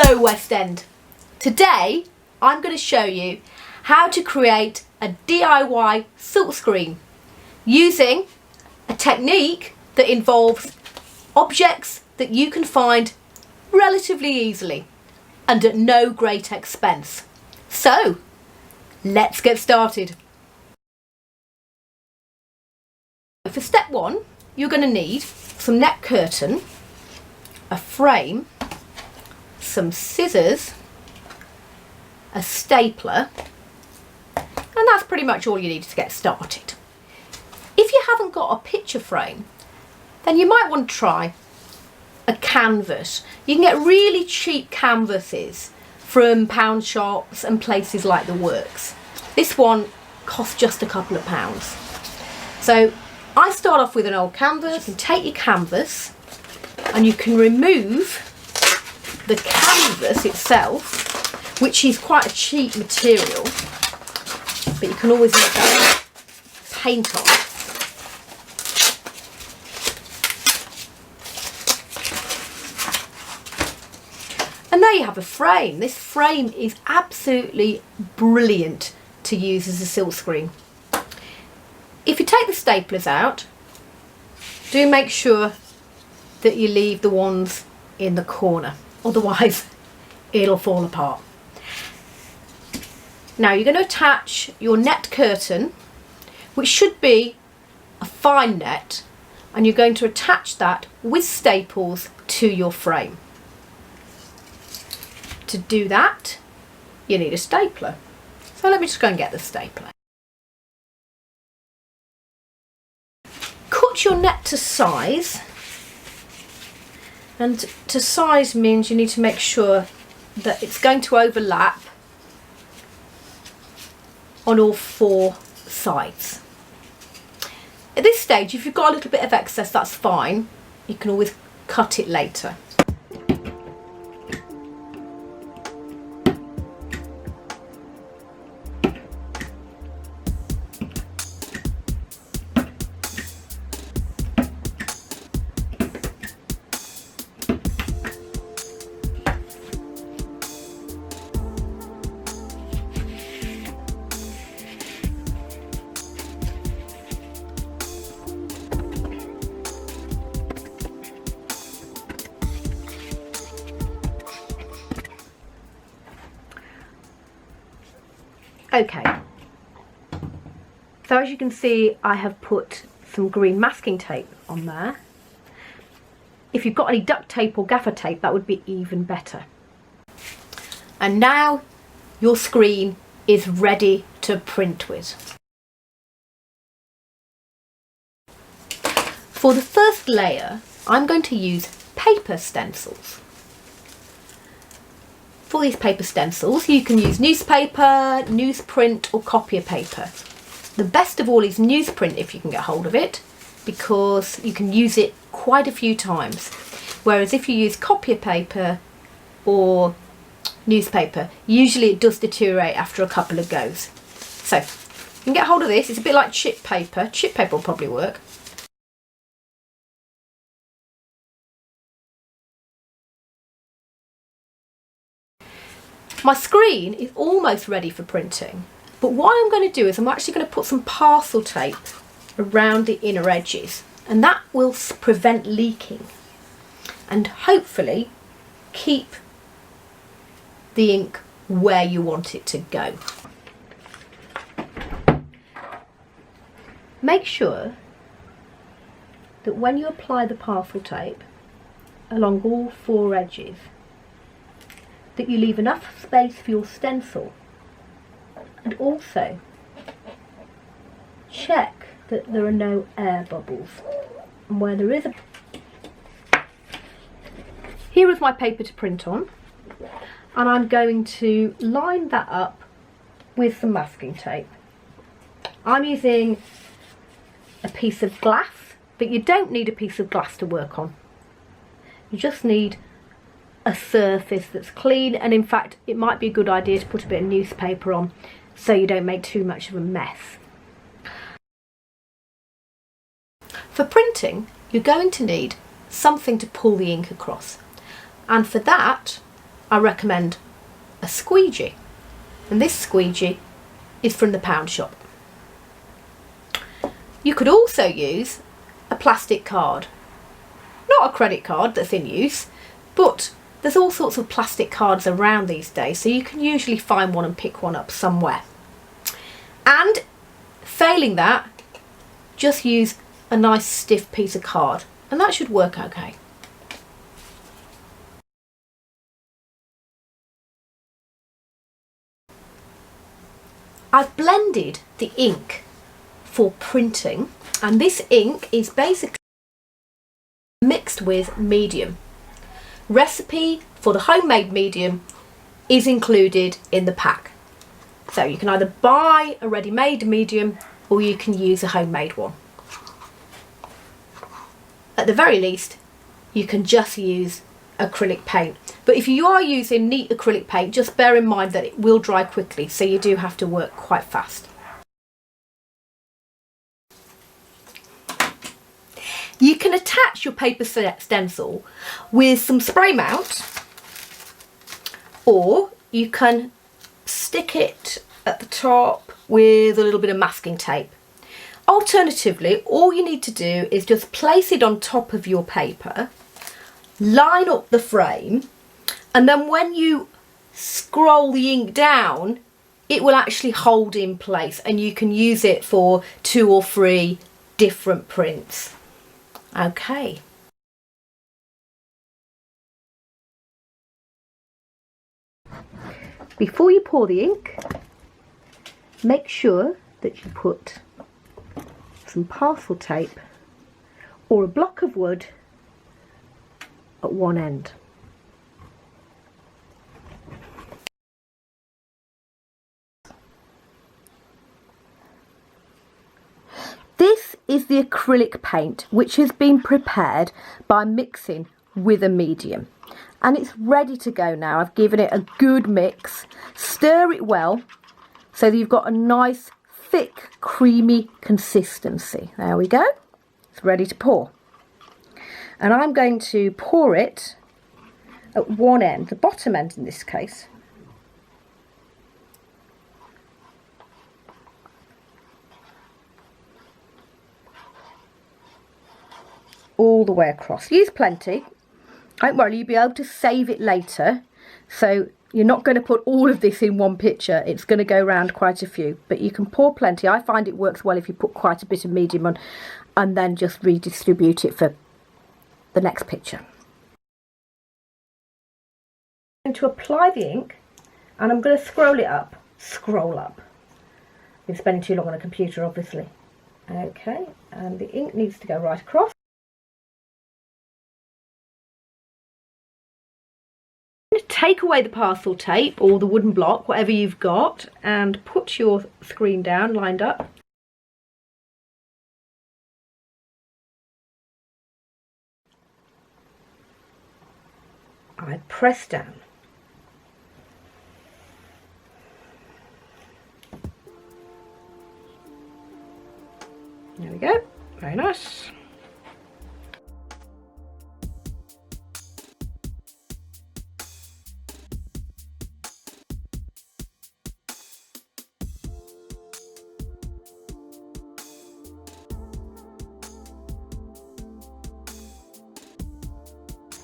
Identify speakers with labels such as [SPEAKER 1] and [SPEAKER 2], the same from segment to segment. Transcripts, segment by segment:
[SPEAKER 1] Hello West End. Today I'm going to show you how to create a DIY silkscreen using a technique that involves objects that you can find relatively easily and at no great expense. So let's get started. For step one, you're going to need some net curtain, a frame, some scissors, a stapler, and that's pretty much all you need to get started. If you haven't got a picture frame, then you might want to try a canvas. You can get really cheap canvases from pound shops and places like the Works. This one costs just a couple of pounds. So I start off with an old canvas. You can take your canvas and you can remove the canvas itself, which is quite a cheap material, but you can always use that paint on. And there you have a frame. This frame is absolutely brilliant to use as a silkscreen. If you take the staplers out, do make sure that you leave the ones in the corner, otherwise it'll fall apart. Now you're going to attach your net curtain, which should be a fine net, and you're going to attach that with staples to your frame. To do that, you need a stapler. So let me just go and get the stapler. Cut your net to size, and to size means you need to make sure that it's going to overlap on all four sides. At this stage, if you've got a little bit of excess, that's fine. You can always cut it later. Okay, so as you can see, I have put some green masking tape on there. If you've got any duct tape or gaffer tape, that would be even better. And now your screen is ready to print with. For the first layer, I'm going to use paper stencils. For these paper stencils, you can use newspaper, newsprint or copier paper. The best of all is newsprint if you can get hold of it, because you can use it quite a few times. Whereas if you use copier paper or newspaper, usually it does deteriorate after a couple of goes. So you can get hold of this. It's a bit like chip paper. Chip paper will probably work. My screen is almost ready for printing, but what I'm going to do is I'm actually going to put some parcel tape around the inner edges, and that will prevent leaking and hopefully keep the ink where you want it to go. Make sure that when you apply the parcel tape along all four edges, that you leave enough space for your stencil, and also check that there are no air bubbles, and where there is here is my paper to print on, and I'm going to line that up with some masking tape. I'm using a piece of glass, but you don't need a piece of glass to work on. You just need a surface that's clean, and in fact it might be a good idea to put a bit of newspaper on so you don't make too much of a mess. For printing, you're going to need something to pull the ink across, and for that I recommend a squeegee. And this squeegee is from the pound shop. You could also use a plastic card. Not a credit card that's in use, but there's all sorts of plastic cards around these days, so you can usually find one and pick one up somewhere. And failing that, just use a nice stiff piece of card, and that should work okay. I've blended the ink for printing, and this ink is basically mixed with medium. Recipe for the homemade medium is included in the pack. So you can either buy a ready-made medium or you can use a homemade one. At the very least, you can just use acrylic paint. But if you are using neat acrylic paint, just bear in mind that it will dry quickly, so you do have to work quite fast. You can attach your paper stencil with some spray mount, or you can stick it at the top with a little bit of masking tape. Alternatively, all you need to do is just place it on top of your paper, line up the frame, and then when you scroll the ink down, it will actually hold in place, and you can use it for 2 or 3 different prints. Okay. Before you pour the ink, make sure that you put some parcel tape or a block of wood at one end. This is the acrylic paint, which has been prepared by mixing with a medium, and it's ready to go now. I've given it a good mix. Stir it well so that you've got a nice thick creamy consistency. There we go, it's ready to pour, and I'm going to pour it at one end, the bottom end in this case. All the way across. Use plenty, don't worry, you'll be able to save it later, so you're not going to put all of this in one picture, it's going to go around quite a few, but you can pour plenty. I find it works well if you put quite a bit of medium on and then just redistribute it for the next picture. I'm going to apply the ink and I'm going to scroll up. Been spending too long on a computer obviously. Okay, and the ink needs to go right across. Take away the parcel tape or the wooden block, whatever you've got, and put your screen down lined up. I press down. There we go, very nice.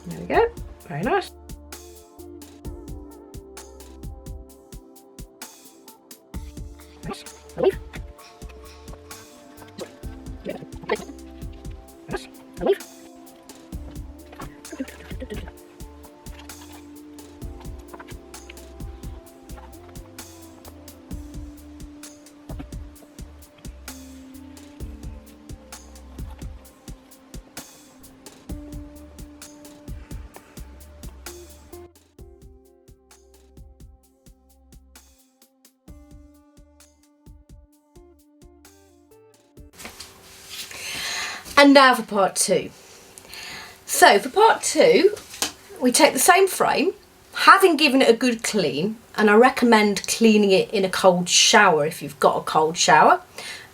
[SPEAKER 1] There we go, very nice. Nice. A leaf. Nice. A leaf. And now for part 2. So for part 2, we take the same frame, having given it a good clean, and I recommend cleaning it in a cold shower if you've got a cold shower,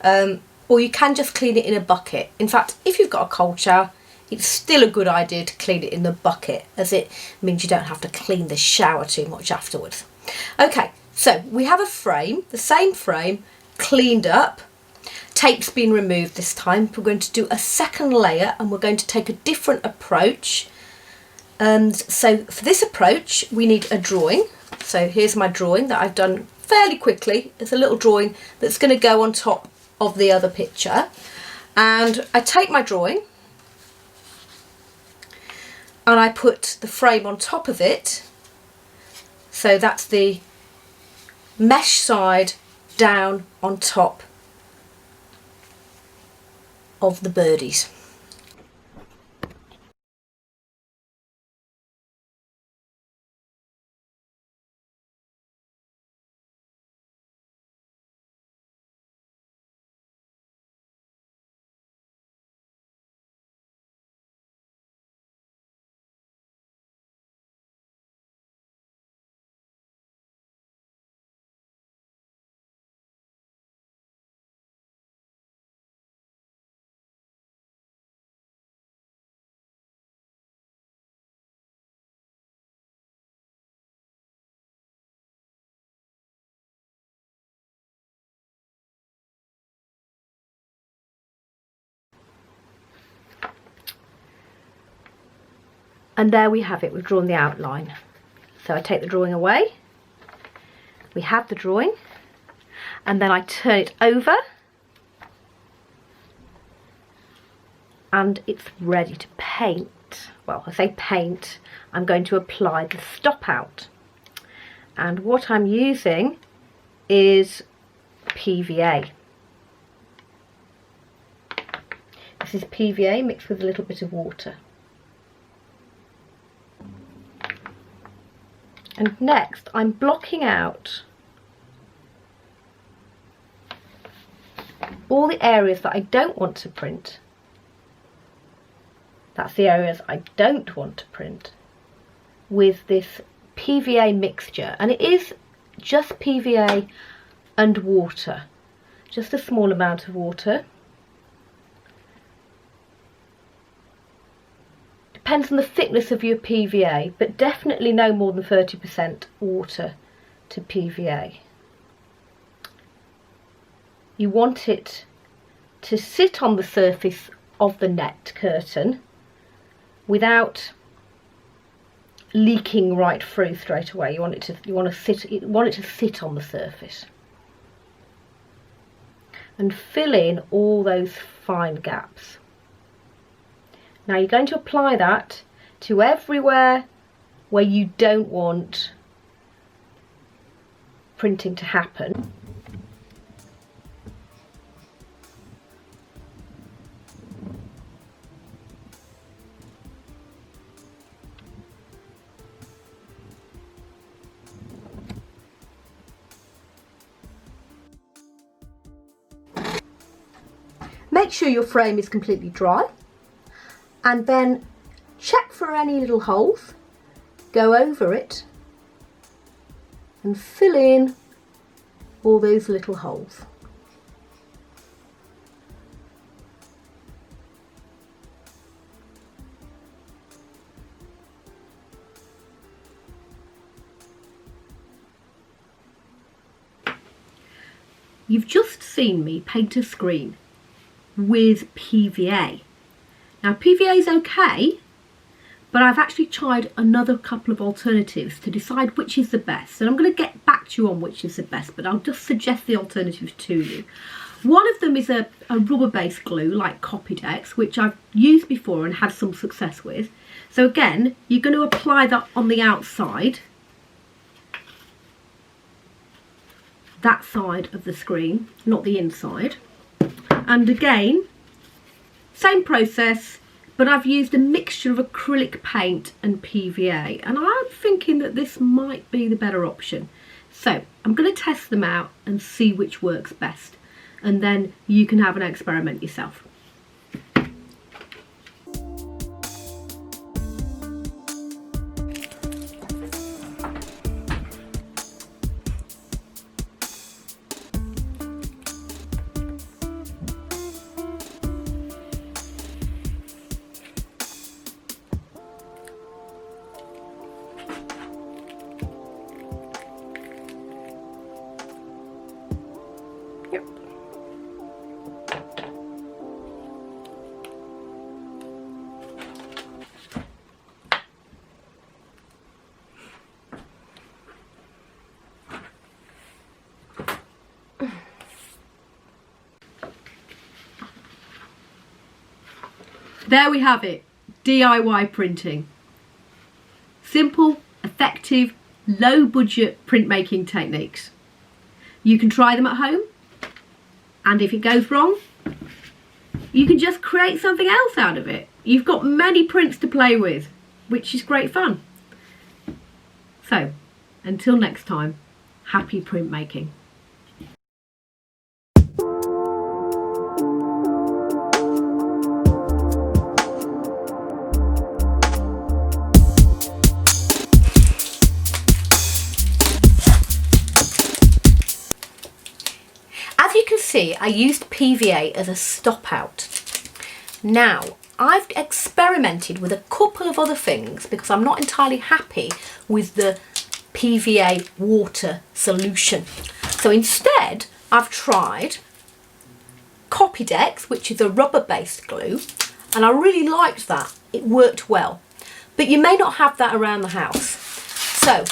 [SPEAKER 1] or you can just clean it in a bucket. In fact, if you've got a cold shower, it's still a good idea to clean it in the bucket, as it means you don't have to clean the shower too much afterwards. Okay, so we have a frame, the same frame, cleaned up. Tape's been removed this time. We're going to do a second layer and we're going to take a different approach. And so for this approach, we need a drawing. So here's my drawing that I've done fairly quickly. It's a little drawing that's going to go on top of the other picture. And I take my drawing and I put the frame on top of it. So that's the mesh side down on top of the birdies. And there we have it, we've drawn the outline. So I take the drawing away, we have the drawing, and then I turn it over and it's ready to paint. Well, I say paint, I'm going to apply the stop out. And what I'm using is PVA. This is PVA mixed with a little bit of water. And next I'm blocking out all the areas that I don't want to print. That's the areas I don't want to print with this PVA mixture. And it is just PVA and water, just a small amount of water. Depends on the thickness of your PVA, but definitely no more than 30% water to PVA. You want it to sit on the surface of the net curtain without leaking right through straight away. You want it to sit on the surface and fill in all those fine gaps. Now you're going to apply that to everywhere where you don't want printing to happen. Make sure your frame is completely dry. And then check for any little holes, go over it and fill in all those little holes. You've just seen me paint a screen with PVA. Now PVA is okay, but I've actually tried another couple of alternatives to decide which is the best. And I'm going to get back to you on which is the best, but I'll just suggest the alternatives to you. One of them is a rubber-based glue like Copydex, which I've used before and had some success with. So again, you're going to apply that on the outside, that side of the screen, not the inside. And again, same process, but I've used a mixture of acrylic paint and PVA, and I'm thinking that this might be the better option. So I'm going to test them out and see which works best, and then you can have an experiment yourself. Yep. There we have it, DIY printing. Simple, effective, low budget printmaking techniques. You can try them at home, and if it goes wrong, you can just create something else out of it. You've got many prints to play with, which is great fun. So, until next time, happy printmaking. As you can see, I used PVA as a stop out. Now, I've experimented with a couple of other things because I'm not entirely happy with the PVA water solution. So instead, I've tried Copydex, which is a rubber-based glue, and I really liked that. It worked well. But you may not have that around the house. So,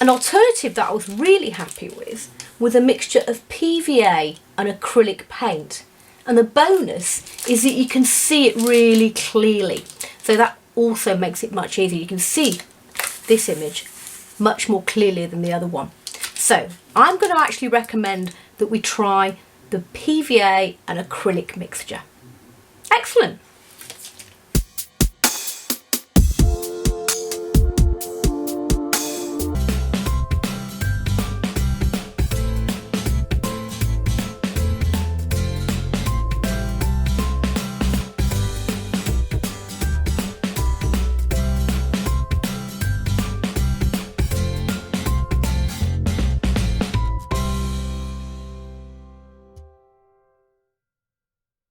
[SPEAKER 1] an alternative that I was really happy with was a mixture of PVA and acrylic paint. And the bonus is that you can see it really clearly. So that also makes it much easier. You can see this image much more clearly than the other one. So I'm going to actually recommend that we try the PVA and acrylic mixture. Excellent.